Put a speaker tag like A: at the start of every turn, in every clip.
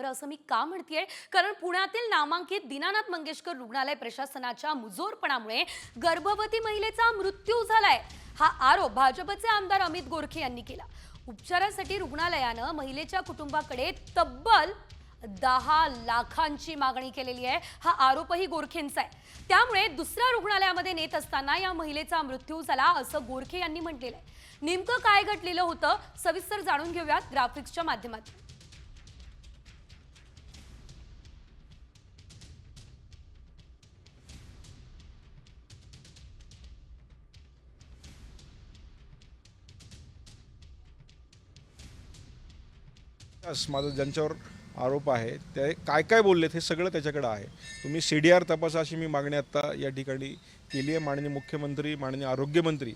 A: बरं, असं मी का म्हणतेय, कारण पुण्यातील नामांकित दीनानाथ मंगेशकर रुग्णालय प्रशासनाच्या मुजोरपणामुळे गर्भवती महिलेचा मृत्यू झालाय। हा आरोप भाजपचे आमदार अमित गोरखे यांनी केला। उपचारासाठी रुग्णालयानं महिलेच्या कुटुंबाकडे तब्बल 10 लाखांची मागणी केलेली आहे। हा आरोपही गोरखेंचा आहे। त्यामुळे दुसऱ्या रुग्णालयामध्ये नेत असताना या महिलेचा मृत्यू झाला असं गोरखे यांनी म्हटलेलं आहे। नेमकं काय घडलेलं होतं सविस्तर जाणून घेऊयात ग्राफिक्सच्या माध्यमातून।
B: माझं ज्यांच्यावर आरोप आहे ते काय काय बोललेत हे सगळं त्याच्याकडे आहे। तुम्ही CDR तपासा अशी मी मागणी आता या ठिकाणी केली आहे। माननीय मुख्यमंत्री, माननीय आरोग्यमंत्री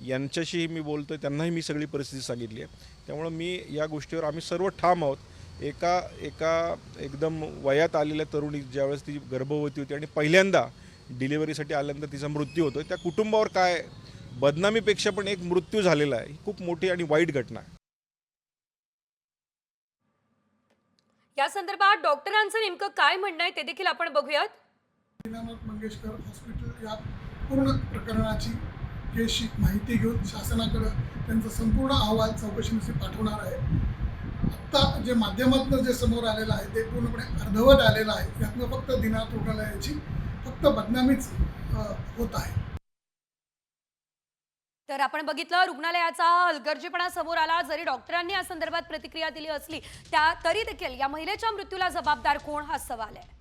B: यांच्याशीही मी बोलतोय, त्यांनाही मी सगळी परिस्थिती सांगितली आहे। त्यामुळे मी या गोष्टीवर आम्ही सर्व ठाम आहोत। एकदम वयात आलेल्या तरुणी ज्यावेळेस ती गर्भवती होती आणि पहिल्यांदा डिलिव्हरीसाठी आल्यानंतर तिचा मृत्यू होतो, त्या कुटुंबावर काय बदनामीपेक्षा पण एक मृत्यू झालेला आहे, ही खूप मोठी आणि वाईट घटना आहे।
A: या संदर्भात डॉक्टरांचं नेमकं काय म्हणणं आहे ते देखील आपण बघूयात।
C: दीनानाथ मंगेशकर हॉस्पिटल या पूर्ण प्रकरणाची केसची माहिती घेऊन शासनाकडे त्यांचा संपूर्ण अहवाल चौकशीसाठी पाठवणार आहे। आत्ता जे माध्यमातून जे समोर आलेलं आहे ते पूर्णपणे अर्धवट आलेलं आहे। यातनं फक्त दीनानाथ रुग्णालयाची फक्त बदनामीच होत आहे।
A: तर आपण बघितलं रुग्णालयाचा हलगर्जीपणा समोर आला। जरी डॉक्टरांनी या संदर्भात प्रतिक्रिया दिली असली तरी देखील या महिलेच्या मृत्यूला जबाबदार कोण हा सवाल आहे।